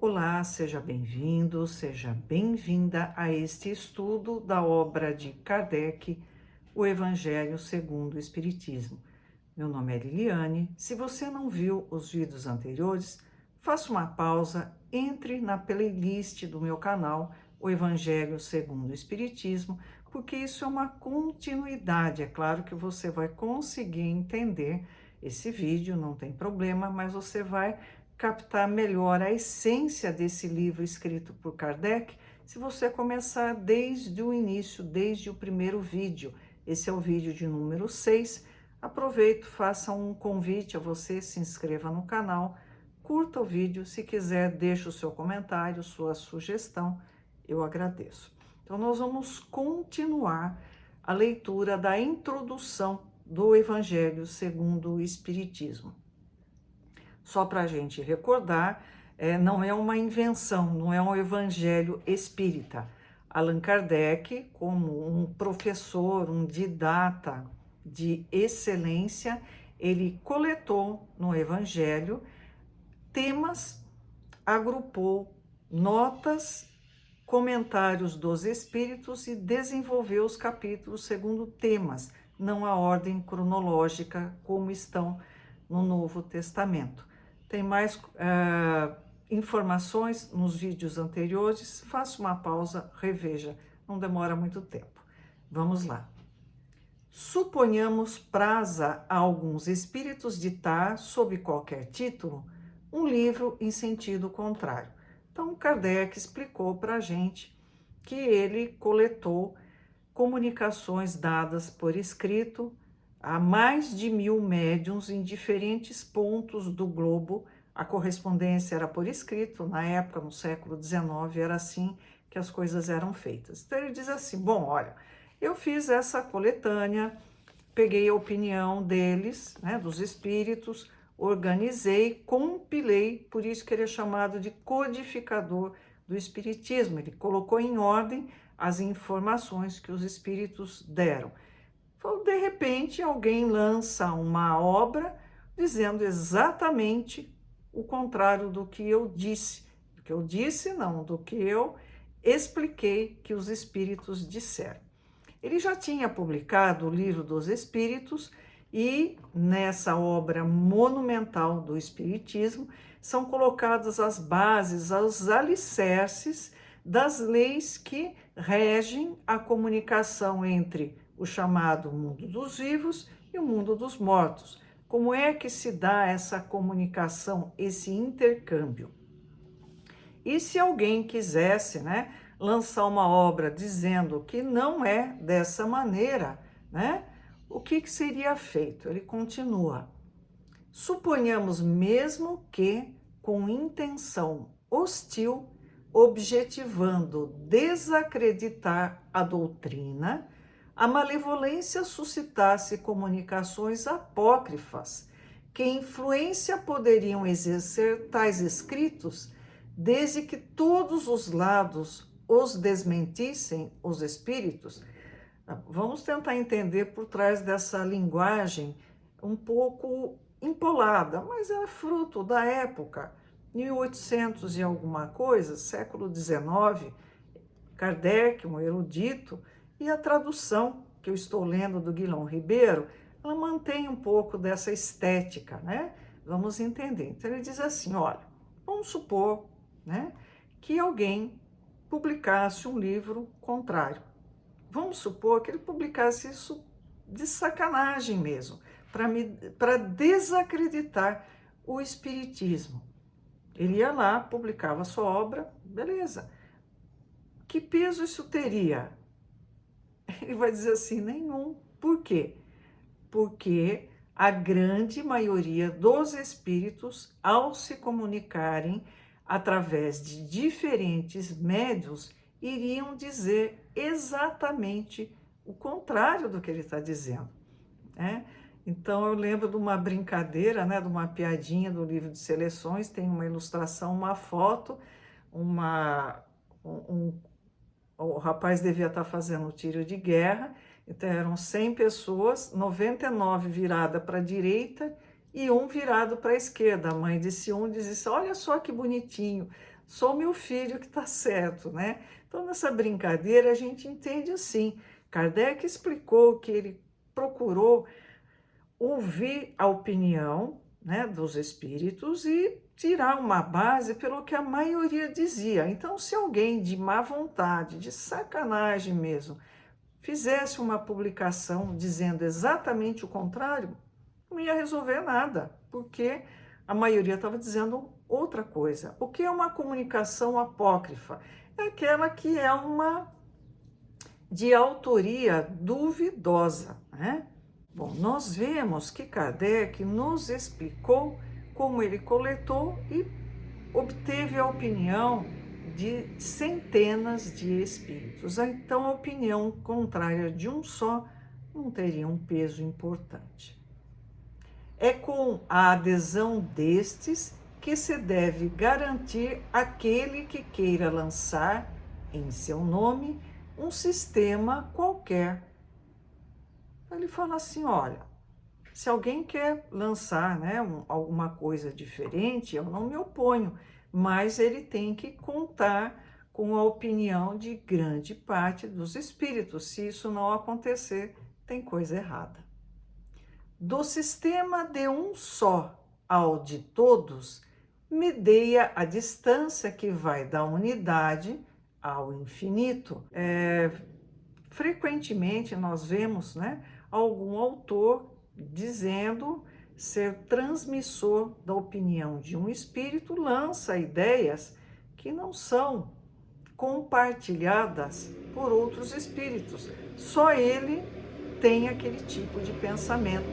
Olá, seja bem-vindo, seja bem-vinda a este estudo da obra de Kardec, O Evangelho segundo o Espiritismo. Meu nome é Liliane. Se você não viu os vídeos anteriores, faça uma pausa, entre na playlist do meu canal, O Evangelho segundo o Espiritismo, porque isso é uma continuidade. É claro que você vai conseguir entender esse vídeo, não tem problema, mas você vai captar melhor a essência desse livro escrito por Kardec se você começar desde o início, desde o primeiro vídeo. Esse é o vídeo de número 6. Aproveito, faça um convite a você, se inscreva no canal, curta o vídeo, se quiser deixe o seu comentário, sua sugestão, eu agradeço. Então nós vamos continuar a leitura da introdução do Evangelho segundo o Espiritismo. Só para a gente recordar, não é uma invenção, não é um evangelho espírita. Allan Kardec, como um professor, um didata de excelência, ele coletou no evangelho temas, agrupou notas, comentários dos espíritos e desenvolveu os capítulos segundo temas, não a ordem cronológica como estão no Novo Testamento. Tem mais informações nos vídeos anteriores, faça uma pausa, reveja, não demora muito tempo. Vamos lá. Suponhamos praza a alguns espíritos ditar, sob qualquer título, um livro em sentido contrário. Então, Kardec explicou para a gente que ele coletou comunicações dadas por escrito a mais de 1000 médiuns em diferentes pontos do globo. A correspondência era por escrito, na época, no século XIX, era assim que as coisas eram feitas. Então ele diz assim, bom, olha, eu fiz essa coletânea, peguei a opinião deles, né, dos espíritos, organizei, compilei, por isso que ele é chamado de codificador do espiritismo. Ele colocou em ordem as informações que os espíritos deram. De repente, alguém lança uma obra dizendo exatamente o contrário do que eu disse. Do que eu disse, não, do que eu expliquei que os espíritos disseram. Ele já tinha publicado o Livro dos Espíritos e nessa obra monumental do Espiritismo são colocadas as bases, os alicerces das leis que regem a comunicação entre o chamado mundo dos vivos e o mundo dos mortos. Como é que se dá essa comunicação, esse intercâmbio? E se alguém quisesse, né, lançar uma obra dizendo que não é dessa maneira, né, o que seria feito? Ele continua. Suponhamos mesmo que, com intenção hostil, objetivando desacreditar a doutrina, a malevolência suscitasse comunicações apócrifas, que influência poderiam exercer tais escritos, desde que todos os lados os desmentissem os espíritos. Vamos tentar entender por trás dessa linguagem um pouco empolada, mas é fruto da época, 1800 e alguma coisa, século XIX, Kardec, um erudito, e a tradução que eu estou lendo do Guilherme Ribeiro, ela mantém um pouco dessa estética, né? Vamos entender. Então ele diz assim, olha, vamos supor, né, que alguém publicasse um livro contrário. Vamos supor que ele publicasse isso de sacanagem mesmo, para desacreditar o espiritismo. Ele ia lá, publicava a sua obra, beleza. Que peso isso teria? Ele vai dizer assim, nenhum. Por quê? Porque a grande maioria dos espíritos, ao se comunicarem através de diferentes médios, iriam dizer exatamente o contrário do que ele está dizendo, né? Então eu lembro de uma brincadeira, né, de uma piadinha do livro de seleções, tem uma ilustração, uma foto, o rapaz devia estar fazendo um tiro de guerra, então eram 100 pessoas, 99 virada para a direita e um virado para a esquerda. A mãe desse um disse: olha só que bonitinho, só o meu filho que está certo, né? Então, nessa brincadeira, a gente entende assim. Kardec explicou que ele procurou ouvir a opinião, né, dos espíritos e tirar uma base pelo que a maioria dizia. Então, se alguém de má vontade, de sacanagem mesmo, fizesse uma publicação dizendo exatamente o contrário, não ia resolver nada, porque a maioria estava dizendo outra coisa. O que é uma comunicação apócrifa? É aquela que é uma de autoria duvidosa, né? Bom, nós vemos que Kardec nos explicou como ele coletou e obteve a opinião de centenas de espíritos. Então, a opinião contrária de um só não teria um peso importante. É com a adesão destes que se deve garantir aquele que queira lançar em seu nome um sistema qualquer. Ele fala assim, olha, se alguém quer lançar, né, alguma coisa diferente, eu não me oponho, mas ele tem que contar com a opinião de grande parte dos espíritos. Se isso não acontecer, tem coisa errada. Do sistema de um só ao de todos, medeia a distância que vai da unidade ao infinito. Frequentemente nós vemos, né, algum autor dizendo ser transmissor da opinião de um espírito, lança ideias que não são compartilhadas por outros espíritos. Só ele tem aquele tipo de pensamento.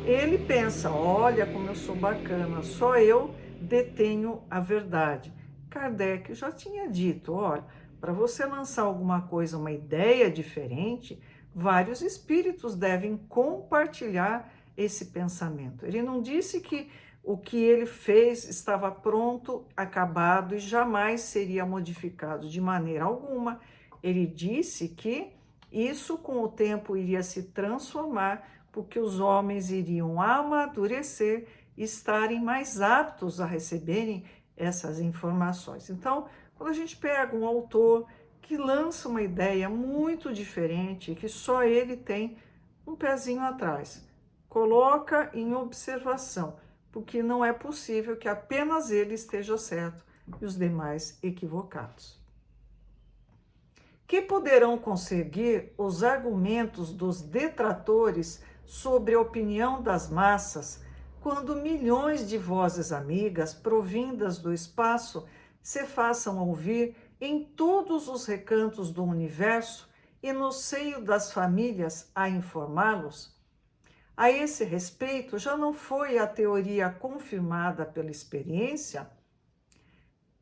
Ele pensa, olha como eu sou bacana, só eu detenho a verdade. Kardec já tinha dito, olha, para você lançar alguma coisa, uma ideia diferente, vários espíritos devem compartilhar esse pensamento. Ele não disse que o que ele fez estava pronto, acabado e jamais seria modificado de maneira alguma. Ele disse que isso com o tempo iria se transformar, porque os homens iriam amadurecer e estarem mais aptos a receberem essas informações. Então, quando a gente pega um autor que lança uma ideia muito diferente, que só ele tem um pezinho atrás, coloca em observação, porque não é possível que apenas ele esteja certo e os demais equivocados. Que poderão conseguir os argumentos dos detratores sobre a opinião das massas quando milhões de vozes amigas provindas do espaço se façam ouvir em todos os recantos do universo e no seio das famílias a informá-los? A esse respeito, já não foi a teoria confirmada pela experiência,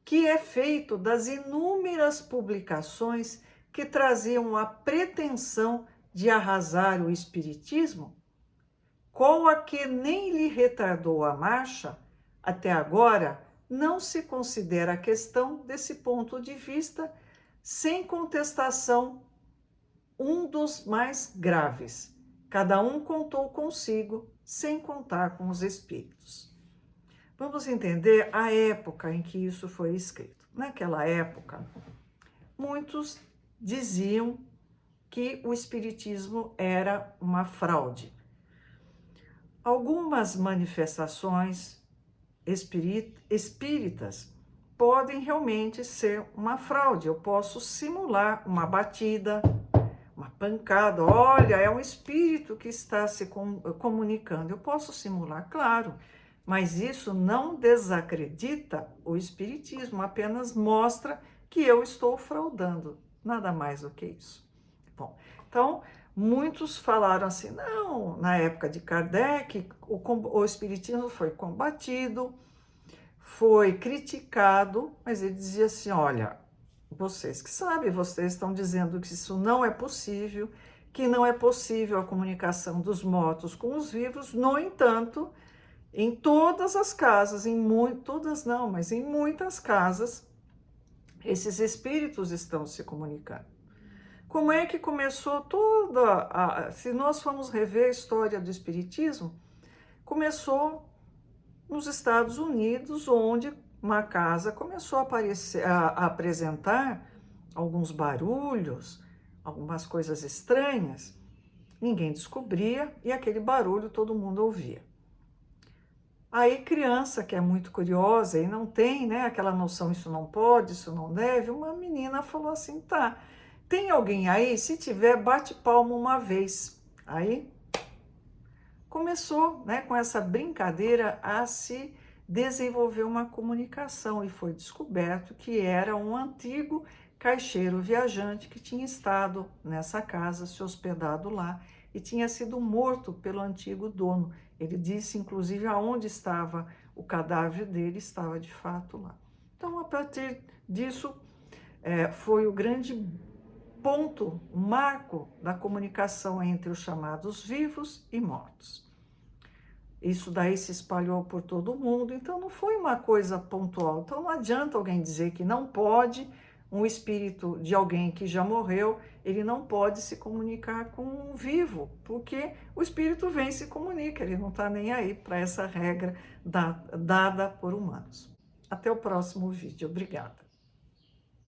que é feito das inúmeras publicações que traziam a pretensão de arrasar o espiritismo? Qual a que nem lhe retardou a marcha, até agora não se considera a questão desse ponto de vista, sem contestação, um dos mais graves. Cada um contou consigo, sem contar com os espíritos. Vamos entender a época em que isso foi escrito. Naquela época, muitos diziam que o espiritismo era uma fraude. Algumas manifestações espíritas podem realmente ser uma fraude. Eu posso simular uma batida, uma pancada. Olha, é um espírito que está se comunicando. Eu posso simular, claro, mas isso não desacredita o espiritismo, apenas mostra que eu estou fraudando. Nada mais do que isso. Bom, então, muitos falaram assim, não, na época de Kardec, o espiritismo foi combatido, foi criticado, mas ele dizia assim, olha, vocês que sabem, vocês estão dizendo que isso não é possível, que não é possível a comunicação dos mortos com os vivos, no entanto, em todas as casas, todas não, mas em muitas casas, esses espíritos estão se comunicando. Como é que começou toda se nós formos rever a história do espiritismo, começou nos Estados Unidos, onde uma casa começou a apresentar alguns barulhos, algumas coisas estranhas. Ninguém descobria e aquele barulho todo mundo ouvia. Aí criança que é muito curiosa e não tem, né, aquela noção, isso não pode, isso não deve, uma menina falou assim, tá, tem alguém aí? Se tiver, bate palma uma vez. Aí começou, né, com essa brincadeira a se desenvolver uma comunicação e foi descoberto que era um antigo caixeiro viajante que tinha estado nessa casa, se hospedado lá e tinha sido morto pelo antigo dono. Ele disse, inclusive, aonde estava o cadáver dele, estava de fato lá. Então, a partir disso, foi o grande ponto, marco da comunicação entre os chamados vivos e mortos. Isso daí se espalhou por todo o mundo, então não foi uma coisa pontual. Então não adianta alguém dizer que não pode, um espírito de alguém que já morreu, ele não pode se comunicar com um vivo, porque o espírito vem e se comunica, ele não está nem aí para essa regra dada por humanos. Até o próximo vídeo. Obrigada.